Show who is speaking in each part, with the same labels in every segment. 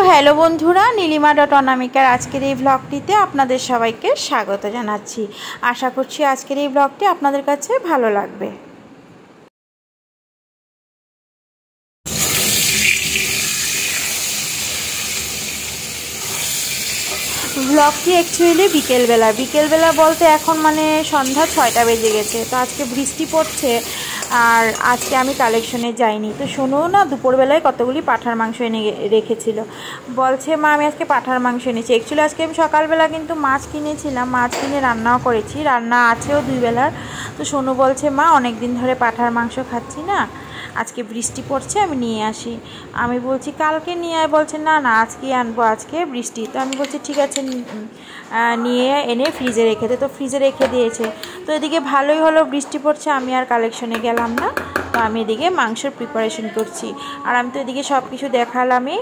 Speaker 1: Hello বন্ধুরা, Nilima dot অনামিকার আজকের এই ব্লগটিতে আপনাদের সবাইকে স্বাগত জানাচ্ছি। আশা করছি আজকের এই ব্লগটি আপনাদের কাছে ভালো লাগবে। ব্লগটি অ্যাকচুয়ালি বিকেলবেলা বলতে এখন মানে সন্ধ্যা 6টা বেজে গেছে। তো আজকে বৃষ্টি পড়ছে আর আজকে আমি কালেকশনে যাইনি। তো শোনো না, দুপুরবেলায় কতগুলি পাঁঠার মাংস এনে রেখেছিল। বলছে মা আমি আজকে পাঁঠার মাংস এনেছি। অ্যাকচুয়ালি আজকে আমি সকালবেলা কিন্তু মাছ কিনেছিলাম, মাছ কিনে রান্নাও করেছি, রান্না আছেও 2 বেলার। তো সোনু বলছে মা অনেক দিন ধরে পাঁঠার মাংস খাচ্ছি না, আজকে বৃষ্টি পড়ছে আমি নিয়ে আসি। আমি বলছি কালকে নিয়ে আয়, বলছে না না আজকেই আনবো, আজকে বৃষ্টি। তো আমি বলছি ঠিক আছে নিয়ে এনে ফ্রিজে রেখে দে। তো ফ্রিজে রেখে দিয়েছে। তো এদিকে ভালোই হলো, বৃষ্টি পড়ছে, আমি আর কালেকশনে গেলাম না। তো আমি এদিকে মাংসের প্রিপারেশন করছি। আর আমি তো এদিকে সব কিছু দেখালামই,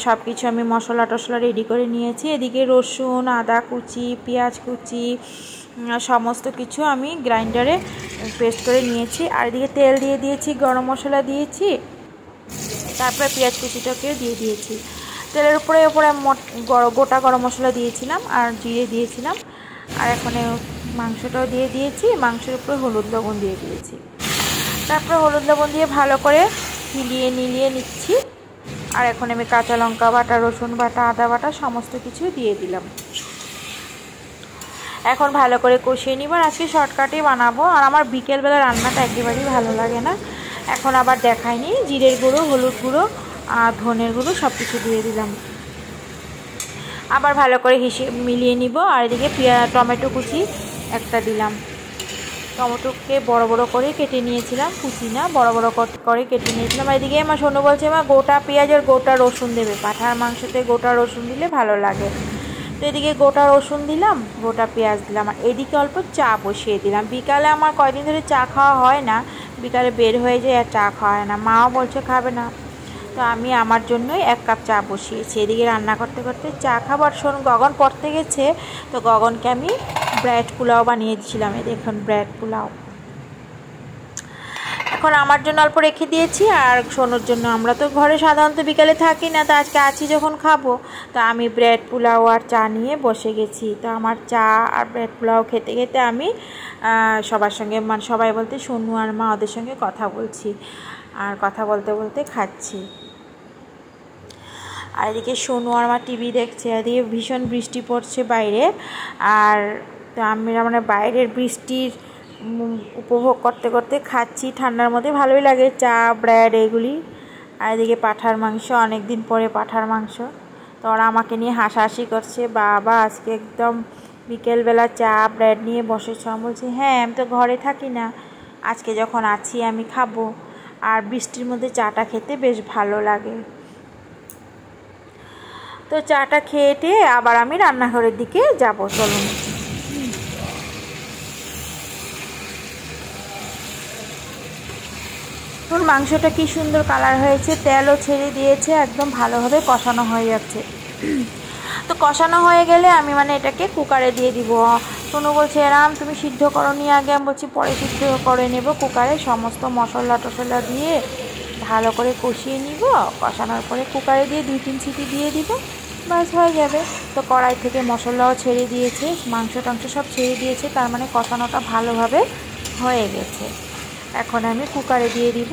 Speaker 1: সব কিছু আমি মশলা টশলা রেডি করে নিয়েছি। এদিকে রসুন, আদা কুচি, পেঁয়াজ কুচি সমস্ত কিছু আমি গ্রাইন্ডারে পেস্ট করে নিয়েছি। আর এদিকে তেল দিয়ে দিয়েছি, গরম মশলা দিয়েছি, তারপরে পেঁয়াজ কুচিটাকেও দিয়ে দিয়েছি। তেলের উপরে গোটা গরম মশলা দিয়েছিলাম আর জিরে দিয়েছিলাম। আর এখন মাংসটাও দিয়ে দিয়েছি, মাংসের উপরে হলুদ লবণ দিয়ে দিয়েছি। তারপরে হলুদ লবণ দিয়ে ভালো করে নিলিয়ে নিচ্ছি। আর এখন আমি কাঁচা লঙ্কা বাটা, রসুন বাটা, আদা বাটা সমস্ত কিছু দিয়ে দিলাম। এখন ভালো করে কষিয়ে নিব। আর আজকে শর্টকাটেই বানাবো। আর আমার বিকেলবেলা রান্নাটা একেবারেই ভালো লাগে না। এখন আবার দেখাইনি, জিরের গুঁড়ো, হলুদ গুঁড়ো আর ধনের গুঁড়ো সব কিছু দিয়ে দিলাম। আবার ভালো করে মিলিয়ে নিব। আর এদিকে টমেটো কুচি একটা দিলাম। টমেটোকে বড় বড় করে কেটে নিয়েছিলাম, কুচি না, বড় বড় করে কেটে নিয়েছিলাম। আর এদিকে আমার সোনু বলছে মা গোটা পেঁয়াজ আর গোটা রসুন দেবে, পাঁঠার মাংসতে গোটা রসুন দিলে ভালো লাগে। তো এদিকে গোটা রসুন দিলাম, গোটা পেঁয়াজ দিলাম। আর এদিকে অল্প চা বসিয়ে দিলাম। বিকালে আমার কয়দিন ধরে চা খাওয়া হয় না, বিকালে বের হয়ে যায় আর চা খাওয়া হয় না। মাও বলছে খাবে না, তো আমি আমার জন্যই 1 কাপ চা বসিয়েছি। এদিকে রান্না করতে করতে চা খাবার গগন পড়তে গেছে। তো গগনকে আমি ব্রেড পোলাও বানিয়ে দিয়েছিলাম। এই দেখুন ব্রেড পোলাও। এখন আমার জন্য অল্প রেখে দিয়েছি আর সোনুর জন্য। আমরা তো ঘরে সাধারণত বিকালে থাকি না, তো আজকে আছি যখন খাবো, তো আমি ব্রেড পোলাও আর চা নিয়ে বসে গেছি। তো আমার চা আর ব্রেড পোলাও খেতে খেতে আমি সবার সঙ্গে সবাই বলতে সোনু আর মা ওদের সঙ্গে কথা বলছি, আর কথা বলতে বলতে খাচ্ছি। আর এদিকে সোনু আর মা টিভি দেখছে। এদিকে ভীষণ বৃষ্টি পড়ছে বাইরে। আর তো আমি মানে বাইরের বৃষ্টির উপভোগ করতে করতে খাচ্ছি। ঠান্ডার মধ্যে ভালোই লাগে চা, ব্রেড এগুলি। আর এদিকে পাঁঠার মাংস, অনেক দিন পরে পাঁঠার মাংস। তো ওরা আমাকে নিয়ে হাসাহাসি করছে, বাবা আজকে একদম বিকেলবেলা চা ব্রেড নিয়ে বসেছ। আমি বলছি হ্যাঁ, আমি তো ঘরে থাকি না, আজকে যখন আছি আমি খাবো। আর বৃষ্টির মধ্যে চাটা খেতে বেশ ভালো লাগে। তো চাটা খেয়ে আবার আমি রান্নাঘরের দিকে যাব। চলুন। মাংসটা কি সুন্দর কালার হয়েছে, তেলও ছেড়ে দিয়েছে, একদম ভালোভাবে কষানো হয়ে যাচ্ছে। তো কষানো হয়ে গেলে আমি মানে এটাকে কুকারে দিয়ে দিব। সোনু বলছে এরাম তুমি সিদ্ধ করো নি আগে? আমি বলছি পরে সিদ্ধ করে নেব কুকারে, সমস্ত মশলা টশলা দিয়ে ভালো করে কষিয়ে নিব। কষানোর পরে কুকারে দিয়ে 2-3 সিটি দিয়ে দিব, বাস হয়ে যাবে। তো কড়াই থেকে মশলাও ছেড়ে দিয়েছে, মাংস টাংস সব ছেড়ে দিয়েছে, তার মানে কষানোটা ভালোভাবে হয়ে গেছে। এখন আমি কুকারে দিয়ে দিব।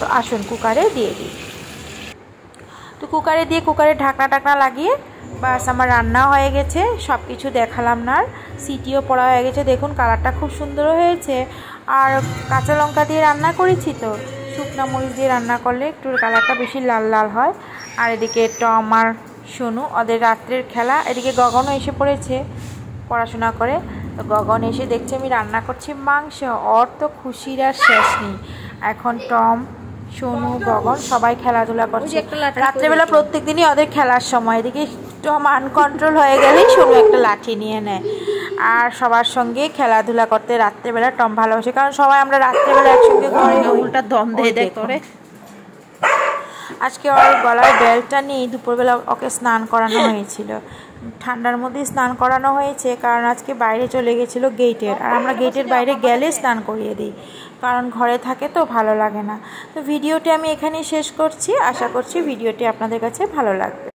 Speaker 1: তো আসুন কুকারে দিয়ে দিই। তো কুকারে ঢাকনা লাগিয়ে বাস আমার রান্না হয়ে গেছে। সব কিছু দেখালাম না, আর সিটিও পড়া হয়ে গেছে। দেখুন কালারটা খুব সুন্দর হয়েছে। আর কাঁচা লঙ্কা দিয়ে রান্না করেছি, তো শুকনো মরিচ দিয়ে রান্না করলে একটু কালারটা বেশি লাল লাল হয়। আর এদিকে টম আর সোনু ওদের রাত্রের খেলা। এদিকে গগনও এসে পড়েছে পড়াশোনা করে। তো গগন এসে দেখছে আমি রান্না করছি মাংস, ওর তো খুশির আর শেষ নেই। এখন টম, সোনু, গগন সবাই খেলাধুলা করছে। রাত্রেবেলা প্রত্যেক দিনই ওদের খেলার সময়। এদিকে টম আনকন্ট্রোল হয়ে গেলেই সোনু একটা লাঠি নিয়ে নেয় আর সবার সঙ্গে খেলাধুলা করতে রাত্রেবেলা টম ভালোবাসে, কারণ সবাই আমরা রাত্রেবেলা একসঙ্গে ঘরে উল্টা দম দিয়ে করে। আজকে ওর গলায় বেল্টটা নিয়ে দুপুরবেলা ওকে স্নান করানো হয়েছিল। ঠান্ডার মধ্যে স্নান করানো হয়েছে, কারণ আজকে বাইরে চলে গেছিলো গেটের, আর আমরা গেটের বাইরে গেলে স্নান করিয়ে দিই, কারণ ঘরে থাকে তো ভালো লাগে না। তো ভিডিওটি আমি এখানেই শেষ করছি। আশা করছি ভিডিওটি আপনাদের কাছে ভালো লাগবে।